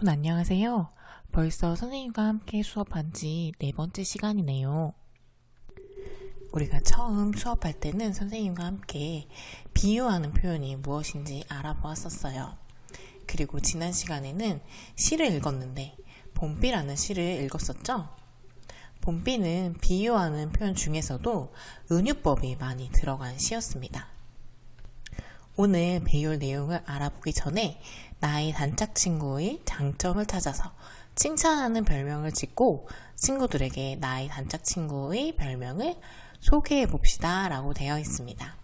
여러분 안녕하세요. 벌써 선생님과 함께 수업한 지 4번째 시간이네요. 우리가 처음 수업할 때는 선생님과 함께 비유하는 표현이 무엇인지 알아보았었어요. 그리고 지난 시간에는 시를 읽었는데 봄비라는 시를 읽었었죠? 봄비는 비유하는 표현 중에서도 은유법이 많이 들어간 시였습니다. 오늘 배울 내용을 알아보기 전에 나의 단짝 친구의 장점을 찾아서 칭찬하는 별명을 짓고 친구들에게 나의 단짝 친구의 별명을 소개해 봅시다 라고 되어 있습니다.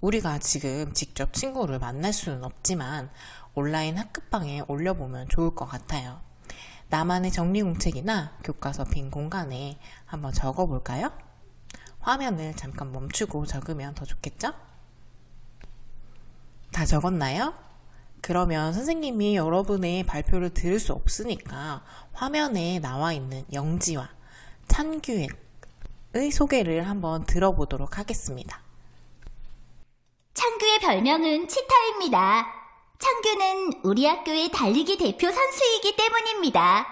우리가 지금 직접 친구를 만날 수는 없지만 온라인 학급방에 올려보면 좋을 것 같아요. 나만의 정리공책이나 교과서 빈 공간에 한번 적어볼까요? 화면을 잠깐 멈추고 적으면 더 좋겠죠? 다 적었나요? 그러면 선생님이 여러분의 발표를 들을 수 없으니까 화면에 나와 있는 영지와 찬규의 소개를 한번 들어보도록 하겠습니다. 찬규의 별명은 치타입니다. 찬규는 우리 학교의 달리기 대표 선수이기 때문입니다.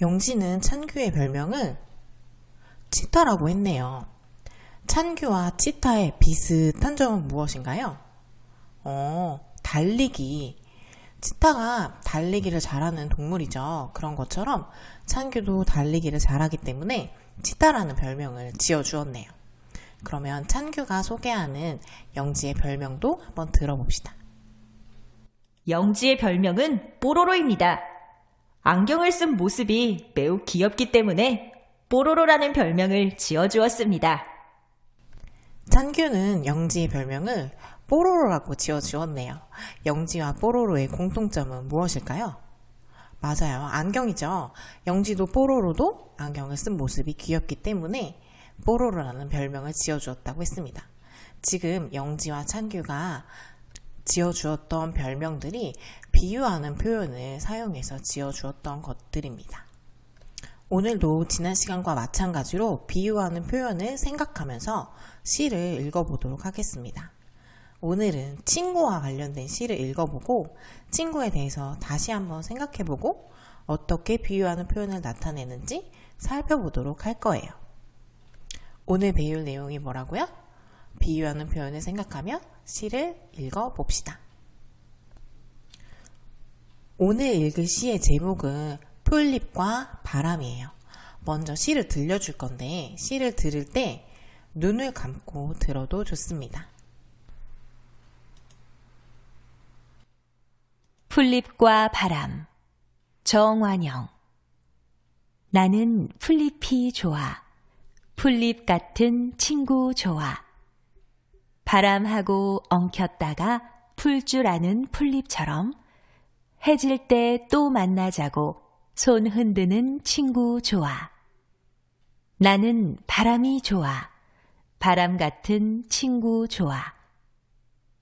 영지는 찬규의 별명을 치타라고 했네요. 찬규와 치타의 비슷한 점은 무엇인가요? 달리기. 치타가 달리기를 잘하는 동물이죠. 그런 것처럼 찬규도 달리기를 잘하기 때문에 치타라는 별명을 지어주었네요. 그러면 찬규가 소개하는 영지의 별명도 한번 들어봅시다. 영지의 별명은 뽀로로입니다. 안경을 쓴 모습이 매우 귀엽기 때문에 뽀로로라는 별명을 지어주었습니다. 찬규는 영지의 별명을 뽀로로라고 지어주었네요. 영지와 뽀로로의 공통점은 무엇일까요? 맞아요. 안경이죠. 영지도 뽀로로도 안경을 쓴 모습이 귀엽기 때문에 뽀로로라는 별명을 지어주었다고 했습니다. 지금 영지와 찬규가 지어주었던 별명들이 비유하는 표현을 사용해서 지어주었던 것들입니다. 오늘도 지난 시간과 마찬가지로 비유하는 표현을 생각하면서 시를 읽어보도록 하겠습니다. 오늘은 친구와 관련된 시를 읽어보고 친구에 대해서 다시 한번 생각해보고 어떻게 비유하는 표현을 나타내는지 살펴보도록 할 거예요. 오늘 배울 내용이 뭐라고요? 비유하는 표현을 생각하며 시를 읽어봅시다. 오늘 읽을 시의 제목은 풀잎과 바람이에요. 먼저 시를 들려줄 건데 시를 들을 때 눈을 감고 들어도 좋습니다. 풀잎과 바람, 정완영. 나는 풀잎이 좋아. 풀잎 같은 친구 좋아. 바람하고 엉켰다가 풀 줄 아는 풀잎처럼 해질 때 또 만나자고 손 흔드는 친구 좋아. 나는 바람이 좋아. 바람 같은 친구 좋아.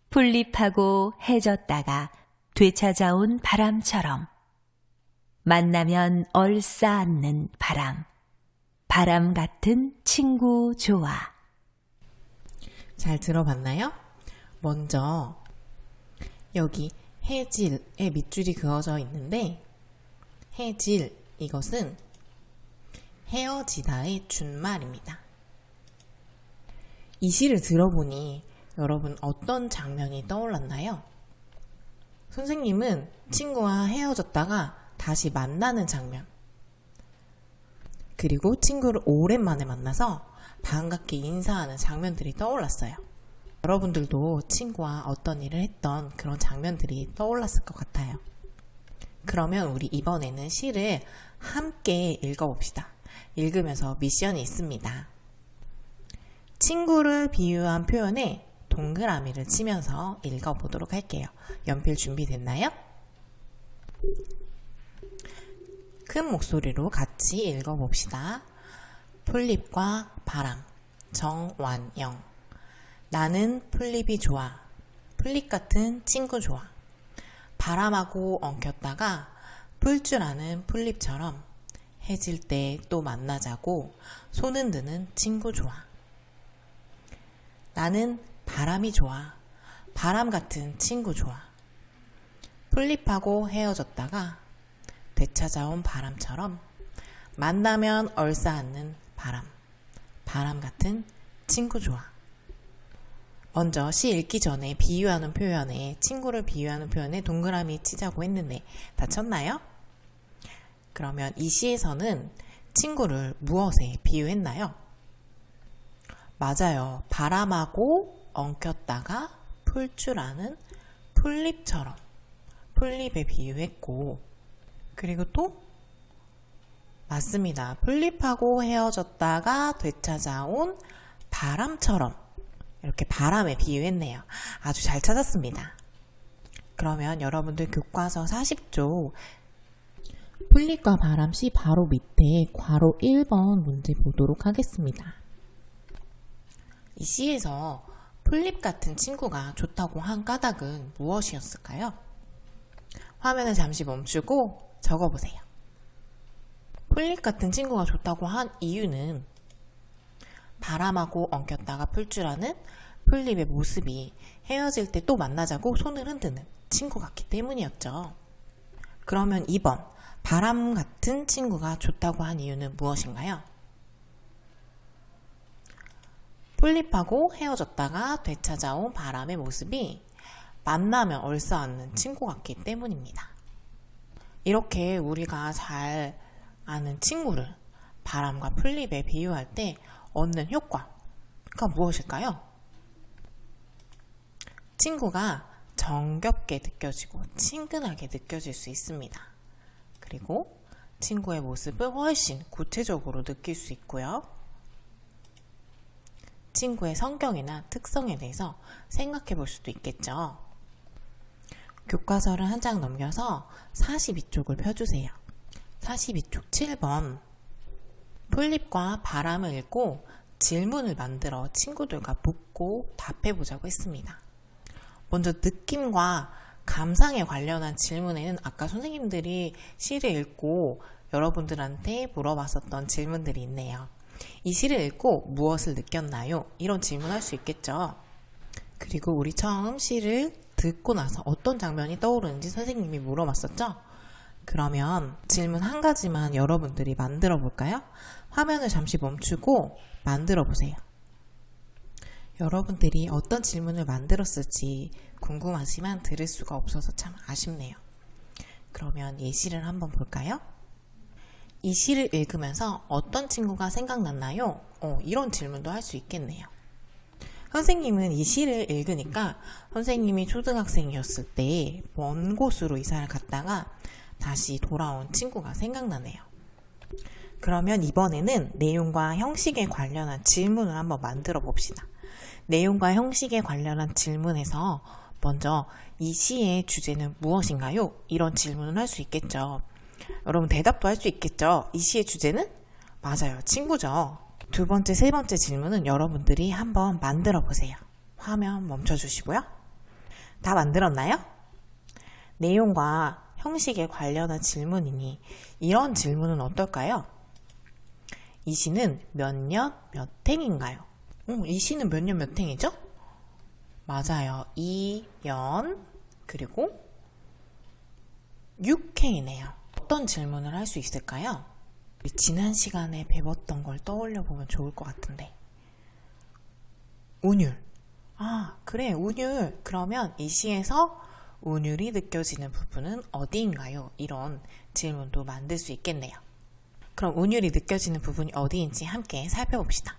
풀잎하고 해졌다가 되찾아온 바람처럼 만나면 얼싸안는 바람. 바람 같은 친구 좋아. 잘 들어봤나요? 먼저 여기 해질의 밑줄이 그어져 있는데 해질, 이것은 헤어지다의 준말입니다. 이 시를 들어보니 여러분 어떤 장면이 떠올랐나요? 선생님은 친구와 헤어졌다가 다시 만나는 장면, 그리고 친구를 오랜만에 만나서 반갑게 인사하는 장면들이 떠올랐어요. 여러분들도 친구와 어떤 일을 했던 그런 장면들이 떠올랐을 것 같아요. 그러면 우리 이번에는 시를 함께 읽어봅시다. 읽으면서 미션이 있습니다. 친구를 비유한 표현에 동그라미를 치면서 읽어보도록 할게요. 연필 준비됐나요? 큰 목소리로 같이 읽어봅시다. 풀잎과 바람, 정완영. 나는 풀잎이 좋아. 풀잎 같은 친구 좋아. 바람하고 엉켰다가 풀 줄 아는 풀잎처럼 해질 때 또 만나자고 손 흔드는 친구 좋아. 나는 바람이 좋아. 바람 같은 친구 좋아. 풀립하고 헤어졌다가 되찾아온 바람처럼 만나면 얼싸안는 바람 같은 친구 좋아. 먼저 시 읽기 전에 비유하는 표현에 친구를 비유하는 표현에 동그라미 치자고 했는데 다 쳤나요? 그러면 이 시에서는 친구를 무엇에 비유했나요? 맞아요. 바람하고 엉켰다가 풀 줄 아는 풀잎처럼 풀잎에 비유했고, 그리고 또 맞습니다. 풀잎하고 헤어졌다가 되찾아온 바람처럼 이렇게 바람에 비유했네요. 아주 잘 찾았습니다. 그러면 여러분들 교과서 40조 풀잎과 바람 시 바로 밑에 괄호 1번 문제 보도록 하겠습니다. 이 시에서 풀잎 같은 친구가 좋다고 한 까닭은 무엇이었을까요? 화면을 잠시 멈추고 적어보세요. 풀잎 같은 친구가 좋다고 한 이유는 바람하고 엉켰다가 풀 줄 아는 풀잎의 모습이 헤어질 때 또 만나자고 손을 흔드는 친구 같기 때문이었죠. 그러면 2번, 바람 같은 친구가 좋다고 한 이유는 무엇인가요? 풀립하고 헤어졌다가 되찾아온 바람의 모습이 만나면 얼싸안는 친구 같기 때문입니다. 이렇게 우리가 잘 아는 친구를 바람과 풀립에 비유할 때 얻는 효과가 무엇일까요? 친구가 정겹게 느껴지고 친근하게 느껴질 수 있습니다. 그리고 친구의 모습을 훨씬 구체적으로 느낄 수 있고요. 친구의 성격이나 특성에 대해서 생각해 볼 수도 있겠죠. 교과서를 한 장 넘겨서 42쪽을 펴주세요. 42쪽 7번. 풀잎과 바람을 읽고 질문을 만들어 친구들과 묻고 답해보자고 했습니다. 먼저 느낌과 감상에 관련한 질문에는 아까 선생님들이 시를 읽고 여러분들한테 물어봤었던 질문들이 있네요. 이 시를 읽고 무엇을 느꼈나요? 이런 질문할 수 있겠죠. 그리고 우리 처음 시를 듣고 나서 어떤 장면이 떠오르는지 선생님이 물어봤었죠. 그러면 질문 한 가지만 여러분들이 만들어 볼까요? 화면을 잠시 멈추고 만들어 보세요. 여러분들이 어떤 질문을 만들었을지 궁금하지만 들을 수가 없어서 참 아쉽네요. 그러면 예시를 한번 볼까요? 이 시를 읽으면서 어떤 친구가 생각났나요? 이런 질문도 할 수 있겠네요. 선생님은 이 시를 읽으니까 선생님이 초등학생이었을 때 먼 곳으로 이사를 갔다가 다시 돌아온 친구가 생각나네요. 그러면 이번에는 내용과 형식에 관련한 질문을 한번 만들어 봅시다. 내용과 형식에 관련한 질문에서 먼저 이 시의 주제는 무엇인가요? 이런 질문을 할 수 있겠죠. 여러분 대답도 할 수 있겠죠. 이 시의 주제는? 맞아요. 친구죠. 두 번째, 세 번째 질문은 여러분들이 한번 만들어 보세요. 화면 멈춰주시고요. 다 만들었나요? 내용과 형식에 관련한 질문이니 이런 질문은 어떨까요? 이 시는 몇 년 몇 행인가요? 이 시는 몇 년 몇 행이죠? 맞아요. 2년 그리고 6행이네요. 어떤 질문을 할 수 있을까요? 우리 지난 시간에 배웠던 걸 떠올려 보면 좋을 것 같은데. 운율. 그래, 운율. 그러면 이 시에서 운율이 느껴지는 부분은 어디인가요? 이런 질문도 만들 수 있겠네요. 그럼 운율이 느껴지는 부분이 어디인지 함께 살펴봅시다.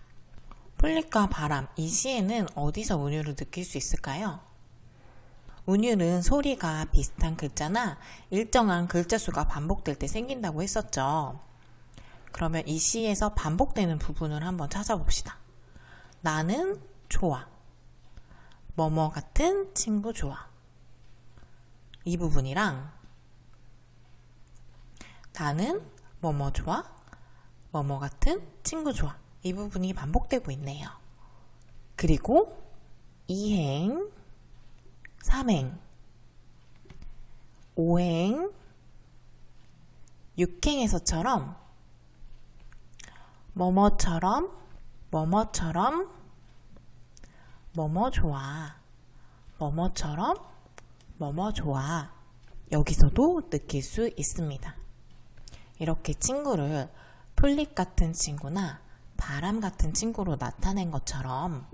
풀잎과 바람, 이 시에는 어디서 운율을 느낄 수 있을까요? 운율은 소리가 비슷한 글자나 일정한 글자 수가 반복될 때 생긴다고 했었죠. 그러면 이 시에서 반복되는 부분을 한번 찾아봅시다. 나는 좋아. 뭐뭐 같은 친구 좋아. 이 부분이랑 나는 뭐뭐 좋아. 뭐뭐 같은 친구 좋아. 이 부분이 반복되고 있네요. 그리고 2행, 3행, 5행, 6행에서처럼 뭐뭐처럼, 뭐뭐처럼, 뭐뭐 좋아. 뭐뭐처럼, 뭐뭐 좋아. 여기서도 느낄 수 있습니다. 이렇게 친구를 풀잎 같은 친구나 바람 같은 친구로 나타낸 것처럼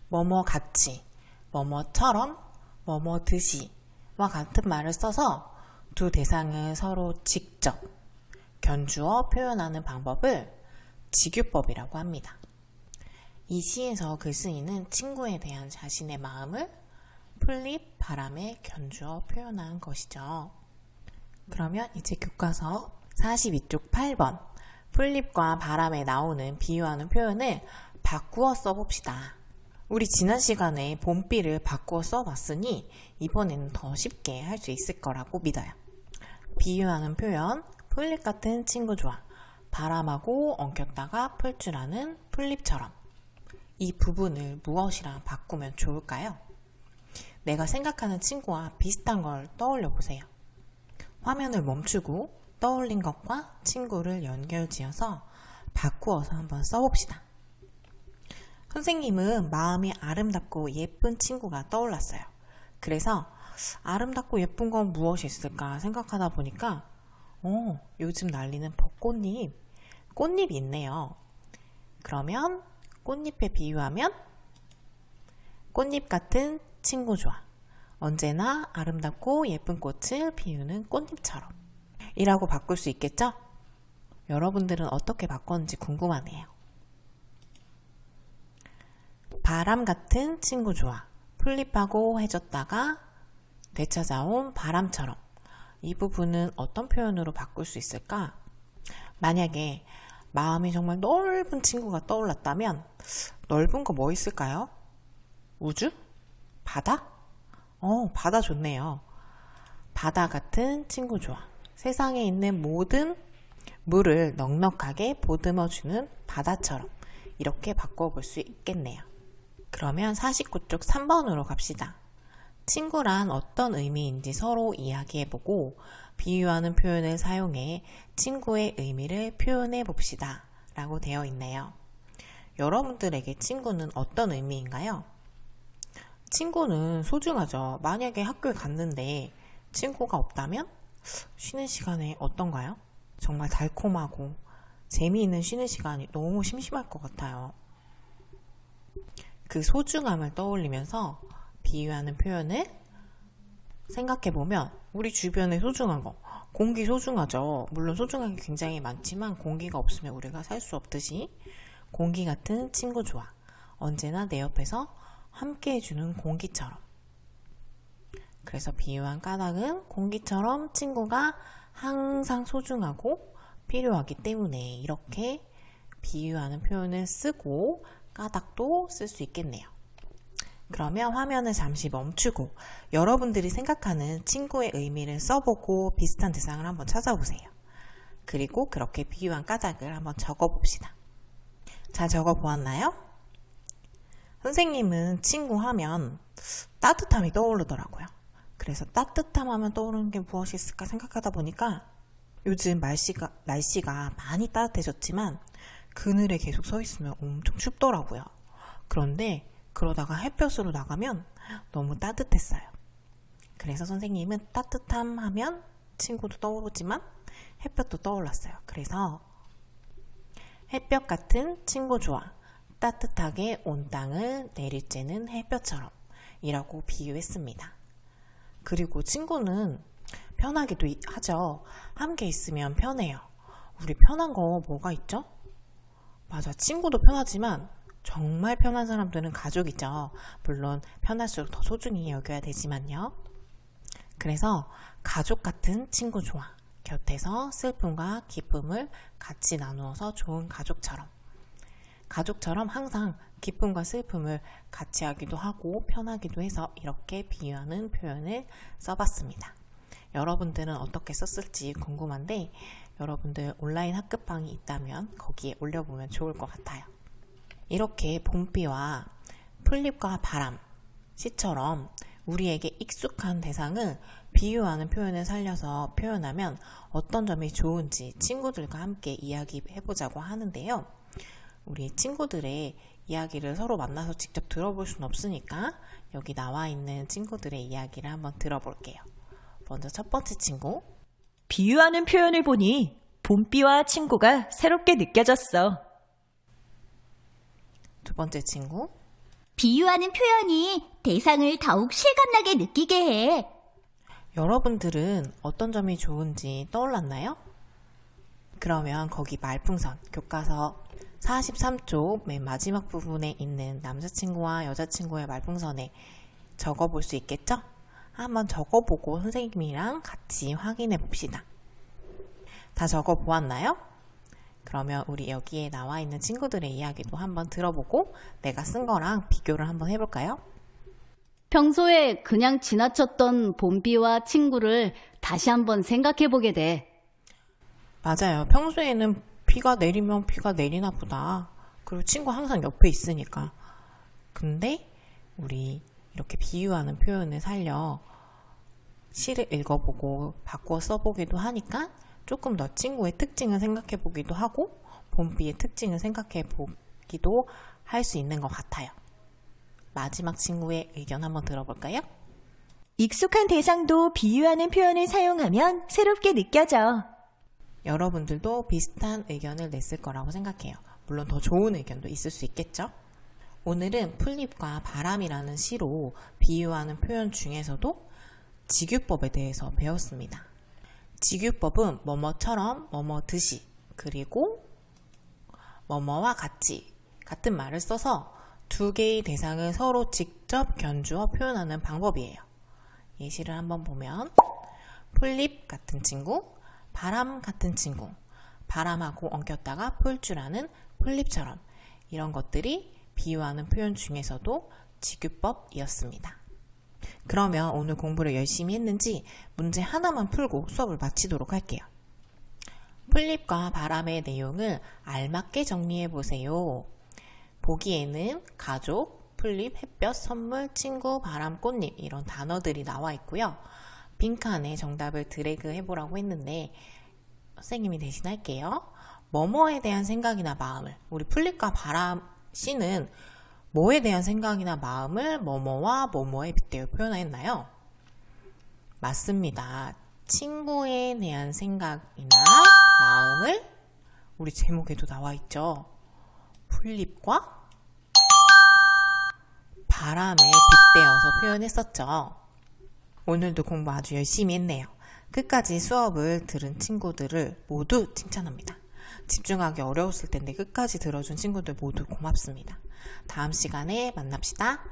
뭐뭐 같이, 뭐뭐처럼, 뭐뭐듯이와 같은 말을 써서 두 대상을 서로 직접 견주어 표현하는 방법을 직유법이라고 합니다. 이 시에서 글쓴이는 친구에 대한 자신의 마음을 풀잎, 바람에 견주어 표현한 것이죠. 그러면 이제 교과서 42쪽 8번 풀잎과 바람에 나오는 비유하는 표현을 바꾸어 써봅시다. 우리 지난 시간에 봄비를 바꾸어 써봤으니 이번에는 더 쉽게 할 수 있을 거라고 믿어요. 비유하는 표현, 풀잎 같은 친구 좋아. 바람하고 엉켰다가 풀 줄 아는 풀잎처럼. 이 부분을 무엇이랑 바꾸면 좋을까요? 내가 생각하는 친구와 비슷한 걸 떠올려 보세요. 화면을 멈추고 떠올린 것과 친구를 연결지어서 바꾸어서 한번 써봅시다. 선생님은 마음이 아름답고 예쁜 친구가 떠올랐어요. 그래서 아름답고 예쁜 건 무엇이 있을까 생각하다 보니까 요즘 날리는 벚꽃잎, 꽃잎이 있네요. 그러면 꽃잎에 비유하면 꽃잎 같은 친구 좋아. 언제나 아름답고 예쁜 꽃을 피우는 꽃잎처럼 이라고 바꿀 수 있겠죠? 여러분들은 어떻게 바꿨는지 궁금하네요. 바람 같은 친구 좋아. 풀잎하고 해졌다가 되찾아온 바람처럼. 이 부분은 어떤 표현으로 바꿀 수 있을까? 만약에 마음이 정말 넓은 친구가 떠올랐다면 넓은 거 뭐 있을까요? 우주? 바다? 바다 좋네요. 바다 같은 친구 좋아. 세상에 있는 모든 물을 넉넉하게 보듬어주는 바다처럼 이렇게 바꿔볼 수 있겠네요. 그러면 49쪽 3번으로 갑시다. 친구란 어떤 의미인지 서로 이야기해보고 비유하는 표현을 사용해 친구의 의미를 표현해 봅시다 라고 되어 있네요. 여러분들에게 친구는 어떤 의미인가요? 친구는 소중하죠. 만약에 학교에 갔는데 친구가 없다면 쉬는 시간에 어떤가요? 정말 달콤하고 재미있는 쉬는 시간이 너무 심심할 것 같아요. 그 소중함을 떠올리면서 비유하는 표현을 생각해보면 우리 주변에 소중한 거, 공기 소중하죠. 물론 소중한 게 굉장히 많지만 공기가 없으면 우리가 살 수 없듯이 공기 같은 친구 좋아. 언제나 내 옆에서 함께 해주는 공기처럼. 그래서 비유한 까닭은 공기처럼 친구가 항상 소중하고 필요하기 때문에 이렇게 비유하는 표현을 쓰고 까닭도 쓸 수 있겠네요. 그러면 화면을 잠시 멈추고 여러분들이 생각하는 친구의 의미를 써보고 비슷한 대상을 한번 찾아보세요. 그리고 그렇게 비유한 까닭을 한번 적어봅시다. 잘 적어보았나요? 선생님은 친구 하면 따뜻함이 떠오르더라고요. 그래서 따뜻함 하면 떠오르는 게 무엇이 있을까 생각하다 보니까 요즘 날씨가 많이 따뜻해졌지만 그늘에 계속 서 있으면 엄청 춥더라고요. 그런데 그러다가 햇볕으로 나가면 너무 따뜻했어요. 그래서 선생님은 따뜻함 하면 친구도 떠오르지만 햇볕도 떠올랐어요. 그래서 햇볕 같은 친구 좋아. 따뜻하게 온 땅을 내리쬐는 햇볕처럼 이라고 비유했습니다. 그리고 친구는 편하기도 하죠. 함께 있으면 편해요. 우리 편한 거 뭐가 있죠? 맞아, 친구도 편하지만 정말 편한 사람들은 가족이죠. 물론 편할수록 더 소중히 여겨야 되지만요. 그래서 가족 같은 친구 좋아. 곁에서 슬픔과 기쁨을 같이 나누어서 좋은 가족처럼 항상 기쁨과 슬픔을 같이 하기도 하고 편하기도 해서 이렇게 비유하는 표현을 써봤습니다. 여러분들은 어떻게 썼을지 궁금한데 여러분들 온라인 학급방이 있다면 거기에 올려보면 좋을 것 같아요. 이렇게 봄비와 풀잎과 바람, 시처럼 우리에게 익숙한 대상을 비유하는 표현을 살려서 표현하면 어떤 점이 좋은지 친구들과 함께 이야기해보자고 하는데요. 우리 친구들의 이야기를 서로 만나서 직접 들어볼 수는 없으니까 여기 나와 있는 친구들의 이야기를 한번 들어볼게요. 먼저 첫 번째 친구. 비유하는 표현을 보니 봄비와 친구가 새롭게 느껴졌어. 두 번째 친구. 비유하는 표현이 대상을 더욱 실감나게 느끼게 해. 여러분들은 어떤 점이 좋은지 떠올랐나요? 그러면 거기 말풍선, 교과서 43쪽 맨 마지막 부분에 있는 남자친구와 여자친구의 말풍선에 적어볼 수 있겠죠? 한번 적어보고 선생님이랑 같이 확인해 봅시다. 다 적어보았나요? 그러면 우리 여기에 나와 있는 친구들의 이야기도 한번 들어보고 내가 쓴 거랑 비교를 한번 해볼까요? 평소에 그냥 지나쳤던 봄비와 친구를 다시 한번 생각해보게 돼. 맞아요. 평소에는 비가 내리면 비가 내리나 보다. 그리고 친구 항상 옆에 있으니까. 근데 우리 이렇게 비유하는 표현을 살려 시를 읽어보고 바꿔 써보기도 하니까 조금 더 친구의 특징을 생각해 보기도 하고 봄비의 특징을 생각해 보기도 할 수 있는 것 같아요. 마지막 친구의 의견 한번 들어볼까요? 익숙한 대상도 비유하는 표현을 사용하면 새롭게 느껴져. 여러분들도 비슷한 의견을 냈을 거라고 생각해요. 물론 더 좋은 의견도 있을 수 있겠죠? 오늘은 풀잎과 바람이라는 시로 비유하는 표현 중에서도 직유법에 대해서 배웠습니다. 직유법은 뭐뭐처럼, 뭐뭐듯이, 그리고 뭐뭐와 같이 같은 말을 써서 두 개의 대상을 서로 직접 견주어 표현하는 방법이에요. 예시를 한번 보면 풀잎 같은 친구, 바람 같은 친구, 바람하고 엉켰다가 풀 줄 아는 풀잎처럼 이런 것들이 비유하는 표현 중에서도 직유법이었습니다. 그러면 오늘 공부를 열심히 했는지 문제 하나만 풀고 수업을 마치도록 할게요. 풀잎과 바람의 내용을 알맞게 정리해 보세요. 보기에는 가족, 풀잎, 햇볕, 선물, 친구, 바람, 꽃잎 이런 단어들이 나와 있고요. 빈칸에 정답을 드래그 해보라고 했는데 선생님이 대신할게요. 뭐뭐에 대한 생각이나 마음을 우리 풀잎과 바람 씨는 뭐에 대한 생각이나 마음을 뭐뭐와 뭐뭐에 빗대어 표현했나요? 맞습니다. 친구에 대한 생각이나 마음을 우리 제목에도 나와 있죠. 풀잎과 바람에 빗대어서 표현했었죠. 오늘도 공부 아주 열심히 했네요. 끝까지 수업을 들은 친구들을 모두 칭찬합니다. 집중하기 어려웠을 텐데 끝까지 들어준 친구들 모두 고맙습니다. 다음 시간에 만납시다.